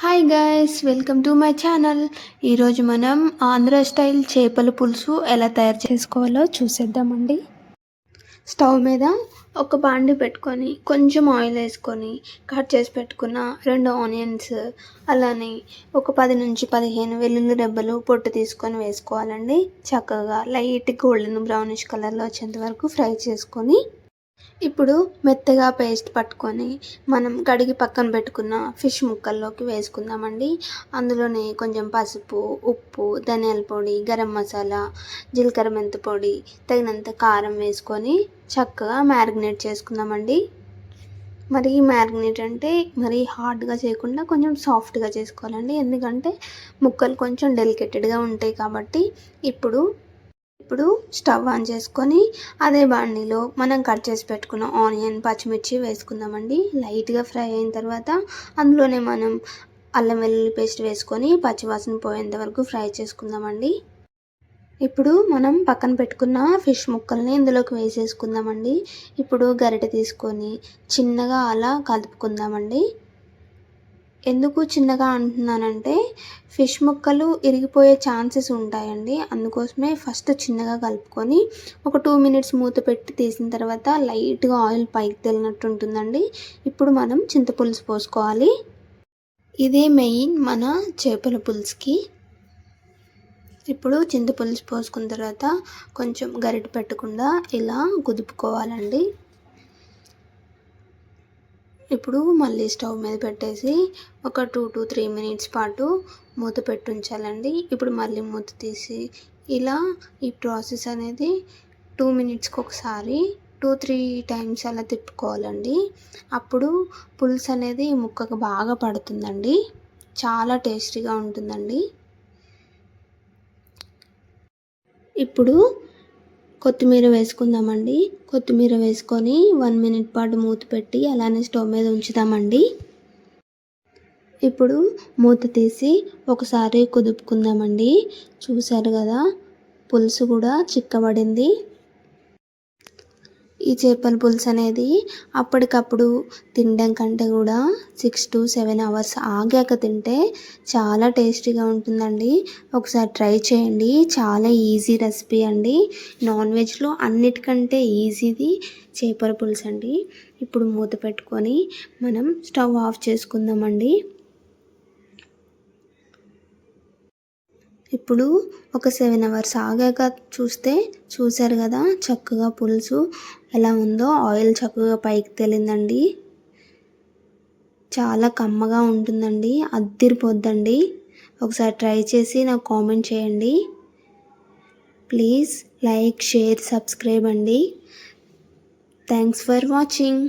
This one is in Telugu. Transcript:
Hi guys, welcome to my channel. ఈరోజు మనం ఆంధ్ర స్టైల్ చేపల పులుసు ఎలా తయారు చేసుకోవాలో చూసేద్దామండి. స్టవ్ మీద ఒక బాండి పెట్టుకొని కొంచెం ఆయిల్ వేసుకొని కట్ చేసి పెట్టుకున్న 2 ఆనియన్స్, అలానే ఒక 10 నుంచి 15 వెల్లుల్లి రెబ్బలు పొట్టు తీసుకొని వేసుకోవాలండి. చక్కగా లైట్ గోల్డెన్ బ్రౌనిష్ కలర్లో వచ్చేంత వరకు ఫ్రై చేసుకొని ఇప్పుడు మెత్తగా పేస్ట్ పట్టుకొని మనం కడిగి పక్కన పెట్టుకున్న ఫిష్ ముక్కల్లోకి వేసుకుందామండి. అందులోనే కొంచెం పసుపు, ఉప్పు, ధనియాల పొడి, గరం మసాలా, జీలకర్ర మెంతి పొడి, తగినంత కారం వేసుకొని చక్కగా మ్యారినేట్ చేసుకుందామండి. మరి మ్యారినేట్ అంటే మరీ హార్డ్గా చేయకుండా కొంచెం సాఫ్ట్గా చేసుకోవాలండి. ఎందుకంటే ముక్కలు కొంచెం డెలికేటెడ్గా ఉంటాయి కాబట్టి ఇప్పుడు స్టవ్ ఆన్ చేసుకొని అదే బాండీలో మనం కట్ చేసి పెట్టుకున్న ఆనియన్, పచ్చిమిర్చి వేసుకుందామండి. లైట్గా ఫ్రై అయిన తర్వాత అందులోనే మనం అల్లం వెల్లుల్లి పేస్ట్ వేసుకొని పచ్చివాసన పోయేంత వరకు ఫ్రై చేసుకుందామండి. ఇప్పుడు మనం పక్కన పెట్టుకున్న ఫిష్ ముక్కల్ని ఇందులోకి వేసేసుకుందామండి. ఇప్పుడు గరిటె తీసుకొని చిన్నగా అలా కలుపుకుందామండి. ఎందుకు చిన్నగా అంటున్నానంటే ఫిష్ ముక్కలు ఇరిగిపోయే ఛాన్సెస్ ఉంటాయండి. అందుకోసమే ఫస్ట్ చిన్నగా కలుపుకొని ఒక 2 మినిట్స్ మూత పెట్టి తీసిన తర్వాత లైట్గా ఆయిల్ పైకి తేలినట్టు ఉంటుందండి. ఇప్పుడు మనం చింతపులుసు పోసుకోవాలి. ఇదే మెయిన్ మన చేపల పులుసుకి. ఇప్పుడు చింతపులుసు పోసుకున్న తర్వాత కొంచెం గరిటె పెట్టకుండా ఇలా కుదుపుకోవాలండి. ఇప్పుడు మళ్ళీ స్టవ్ మీద పెట్టేసి ఒక 2 to 3 మినిట్స్ పాటు మూత పెట్టి ఉంచాలండి. ఇప్పుడు మళ్ళీ మూత తీసి ఇలా ఈ ప్రాసెస్ అనేది 2 మినిట్స్కి ఒకసారి 2-3 టైమ్స్ అలా తిప్పుకోవాలండి. అప్పుడు పులుసు అనేది ముక్కకు బాగా పడుతుందండి. చాలా టేస్టీగా ఉంటుందండి. ఇప్పుడు కొత్తిమీర వేసుకుందామండి. కొత్తిమీర వేసుకొని 1 మినిట్ పాటు మూత పెట్టి అలానే స్టవ్ మీద ఉంచుదామండి. ఇప్పుడు మూత తీసి ఒకసారి కుదుపుకుందామండి. చూసారు కదా, పులుసు కూడా చిక్కబడింది. ఈ చేపల పులుసు అనేది అప్పటికప్పుడు తినడం కంటే కూడా 6 to 7 అవర్స్ ఆగాక తింటే చాలా టేస్టీగా ఉంటుందండి. ఒకసారి ట్రై చేయండి. చాలా ఈజీ రెసిపీ అండి. నాన్ వెజ్లో అన్నిటికంటే ఈజీది చేపల పులుసు అండి. ఇప్పుడు మూత పెట్టుకొని మనం స్టవ్ ఆఫ్ చేసుకుందామండి. ఇప్పుడు ఒక 7 అవర్స్ ఆగాక చూసారు కదా చక్కగా పులుసు ఎలా ఉందో. ఆయిల్ చక్కగా పైకి తేలిందండి. చాలా కమ్మగా ఉంటుందండి. అద్దిరిపోద్దండి. ఒకసారి ట్రై చేసి నాకు కామెంట్ చేయండి. ప్లీజ్ లైక్, షేర్, సబ్స్క్రైబ్ అండి. Thanks for watching.